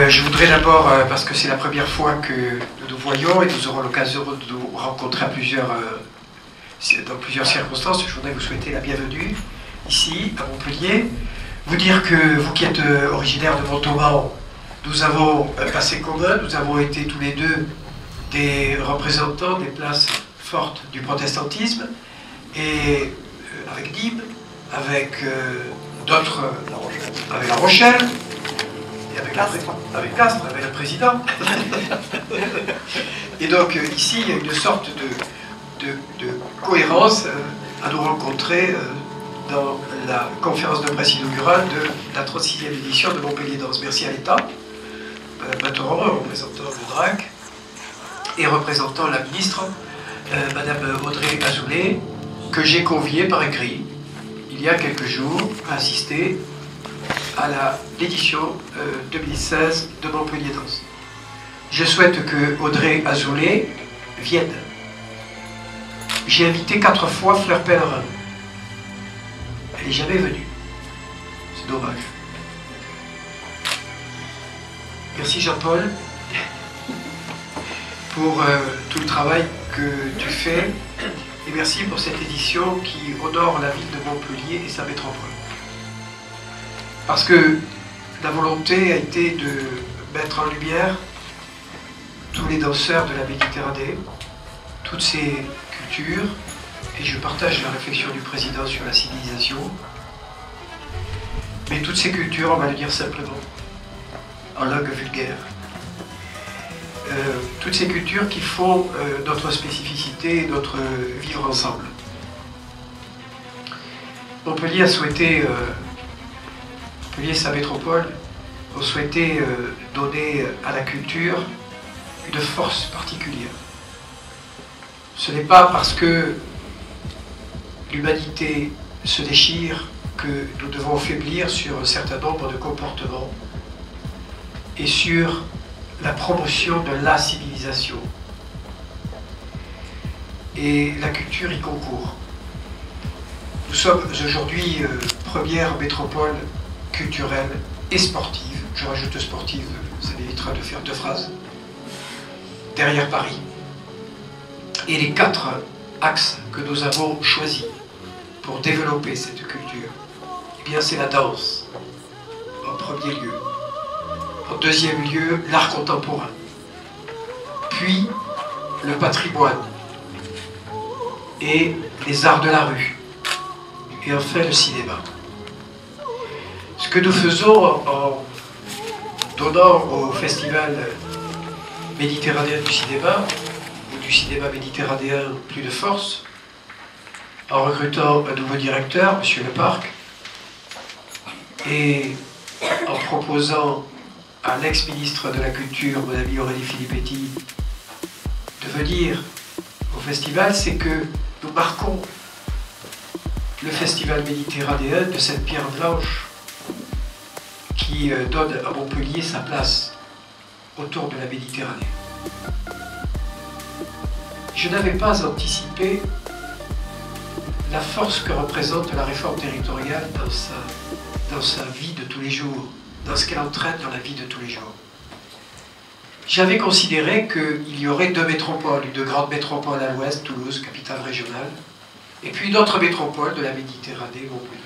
Je voudrais d'abord, parce que c'est la première fois que nous nous voyons et nous aurons l'occasion de nous rencontrer dans plusieurs circonstances, je voudrais vous souhaiter la bienvenue ici, à Montpellier. Vous dire que vous qui êtes originaire de Montauban, nous avons un passé commun, nous avons été tous les deux des représentants des places fortes du protestantisme, et avec Nîmes, avec d'autres, avec La Rochelle, avec Castres, avec le président. Et donc ici, il y a une sorte de cohérence à nous rencontrer dans la conférence de presse inaugurale de la 36e édition de Montpellier Danse. Merci à l'État, Matteron, représentant le DRAC, et représentant la ministre, Madame Audrey Azoulay, que j'ai conviée par écrit, il y a quelques jours, à assister à l'édition 2016 de Montpellier Danse. Je souhaite que Audrey Azoulay vienne. J'ai invité 4 fois Fleur Pellerin. Elle n'est jamais venue. C'est dommage. Merci Jean-Paul pour tout le travail que tu fais. Et merci pour cette édition qui honore la ville de Montpellier et sa métropole. Parce que la volonté a été de mettre en lumière tous les danseurs de la Méditerranée, toutes ces cultures, et je partage la réflexion du président sur la civilisation, mais toutes ces cultures, on va le dire simplement, en langue vulgaire. Toutes ces cultures qui font notre spécificité et notre vivre ensemble. Montpellier a souhaité, Montpellier et sa métropole ont souhaité donner à la culture une force particulière. Ce n'est pas parce que l'humanité se déchire que nous devons faiblir sur un certain nombre de comportements et sur la promotion de la civilisation. Et la culture y concourt. Nous sommes aujourd'hui première métropole culturelle et sportive. Je rajoute sportive, ça m'évitera de faire 2 phrases. Derrière Paris. Et les 4 axes que nous avons choisis pour développer cette culture, eh bien c'est la danse, en premier lieu. En deuxième lieu, l'art contemporain. Puis, le patrimoine. Et les arts de la rue. Et enfin, le cinéma. Ce que nous faisons en donnant au Festival méditerranéen du cinéma, ou du cinéma méditerranéen plus de force, en recrutant un nouveau directeur, M. Leparc, et en proposant à l'ex-ministre de la Culture, mon ami Aurélie Filippetti, de venir au festival, c'est que nous marquons le festival méditerranéen de cette pierre blanche qui donne à Montpellier sa place autour de la Méditerranée. Je n'avais pas anticipé la force que représente la réforme territoriale dans sa vie de tous les jours, dans ce qu'elle entraîne dans la vie de tous les jours. J'avais considéré qu'il y aurait 2 métropoles, une grande métropole à l'ouest, Toulouse, capitale régionale, et puis une autre métropole de la Méditerranée, Montpellier.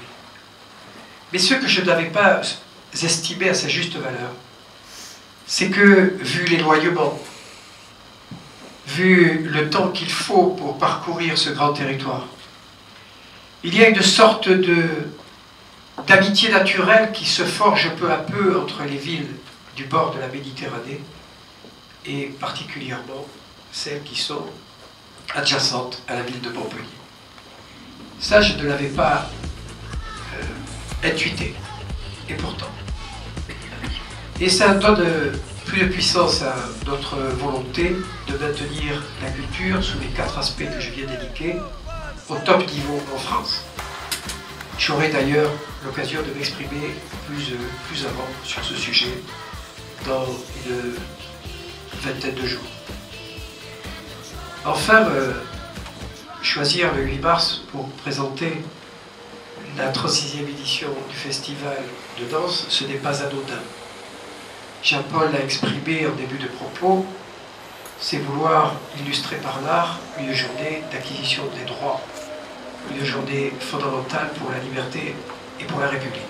Mais ce que je n'avais pas estimé à sa juste valeur, c'est que, vu l'éloignement, vu le temps qu'il faut pour parcourir ce grand territoire, il y a une sorte d'amitié naturelle qui se forge peu à peu entre les villes du bord de la Méditerranée et particulièrement celles qui sont adjacentes à la ville de Montpellier. Ça, je ne l'avais pas intuité, et pourtant. Et ça donne plus de puissance à notre volonté de maintenir la culture sous les 4 aspects que je viens d'indiquer au top niveau en France. J'aurai d'ailleurs l'occasion de m'exprimer plus avant sur ce sujet dans une vingtaine de jours. Enfin, choisir le 8 mars pour présenter la 36e édition du festival de danse, ce n'est pas anodin. Jean-Paul l'a exprimé en début de propos, c'est vouloir illustrer par l'art une journée d'acquisition des droits, une journée fondamentale pour la liberté et pour la République.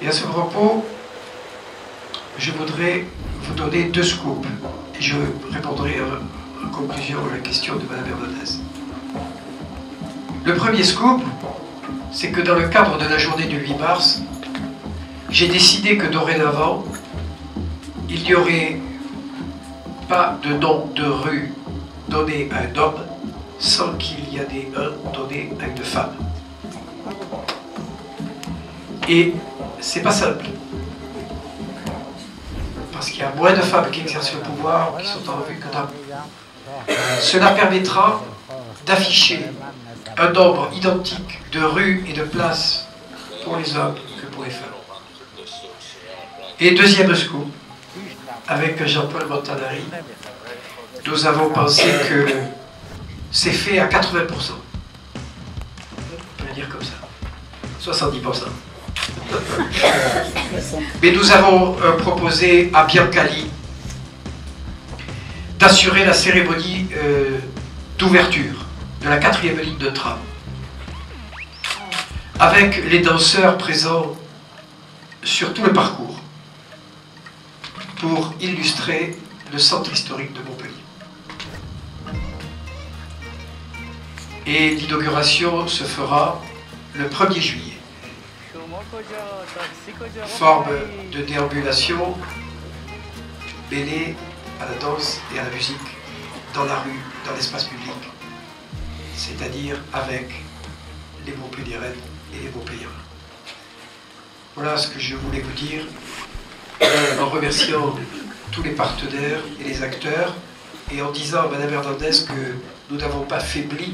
Et à ce propos, je voudrais vous donner 2 scoops, et je répondrai en conclusion à la question de Mme Hernandez. Le premier scoop, c'est que dans le cadre de la journée du 8 mars, j'ai décidé que dorénavant, il n'y aurait pas de nom de rue donné à un homme sans qu'il y en ait un donné à une femme. Et c'est pas simple. Parce qu'il y a moins de femmes qui exercent le pouvoir, qui sont en revue que d'hommes. Cela permettra d'afficher un nombre identique de rues et de places pour les hommes que pour les femmes. Et deuxième scoop, avec Jean-Paul Montanari, nous avons pensé que c'est fait à 80%. On peut le dire comme ça. 70%. Mais nous avons proposé à Biancali d'assurer la cérémonie d'ouverture de la 4e ligne de tram, avec les danseurs présents sur tout le parcours, pour illustrer le centre historique de Montpellier. Et l'inauguration se fera le 1er juillet. Forme de déambulation mêlée à la danse et à la musique dans la rue, dans l'espace public, c'est-à-dire avec les Montpelliéraines et les Montpelliérains. Voilà ce que je voulais vous dire, en remerciant tous les partenaires et les acteurs, et en disant à Mme Hernandez que nous n'avons pas faibli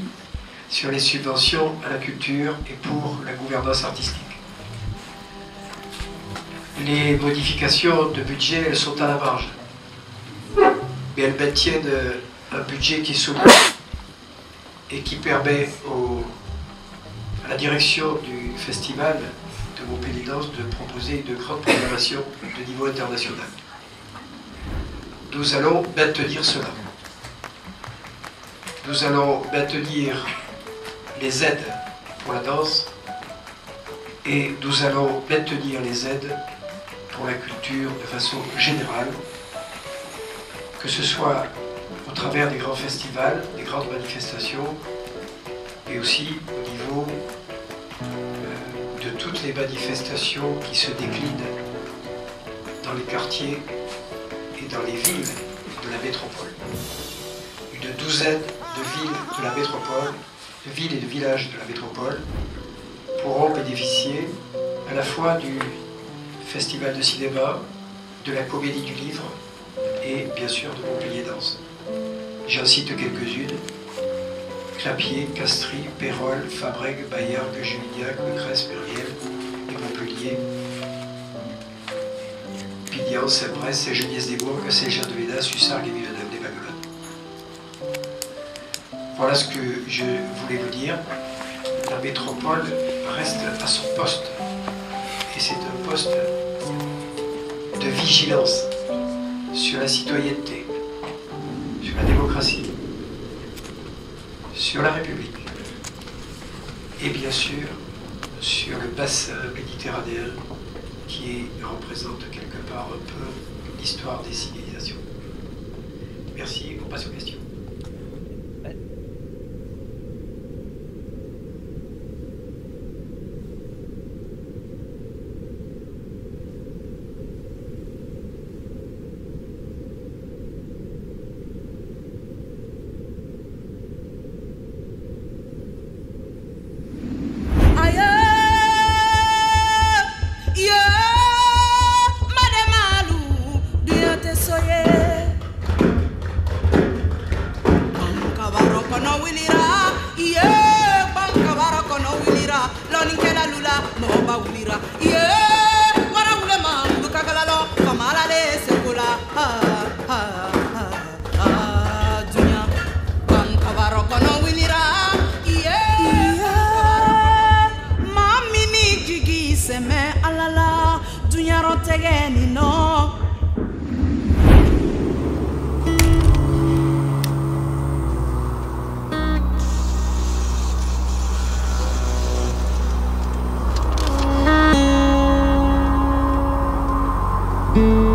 sur les subventions à la culture et pour la gouvernance artistique. Les modifications de budget, elles sont à la marge, mais elles maintiennent un budget qui est solide et qui permet à la direction du festival de Montpellier Danse de proposer de grandes programmations de niveau international. Nous allons maintenir cela. Nous allons maintenir les aides pour la danse et nous allons maintenir les aides pour la culture de façon générale, que ce soit au travers des grands festivals, des grandes manifestations, et aussi au niveau de toutes les manifestations qui se déclinent dans les quartiers et dans les villes de la métropole. Une douzaine de villes de la métropole, de villes et de villages de la métropole, pourront bénéficier à la fois du festival de cinéma, de la comédie du livre et bien sûr de Montpellier Danse. J'en cite quelques-unes: Clapier, Castries, Pérols, Fabrègues, Bayergue, Juvignac, Becresse, Muriel et Montpellier, Pignan, Saint-Brest, Saint-Geniès-des-Bourgs, Saint-Jean-de-Védas, Sussargues et Villeneuve-des-Baguelottes. Voilà ce que je voulais vous dire. La métropole reste à son poste. Et c'est un poste de vigilance sur la citoyenneté, sur la démocratie, sur la République et bien sûr sur le bassin méditerranéen qui représente quelque part un peu l'histoire des civilisations. Merci, on passe aux questions. Again. Merci.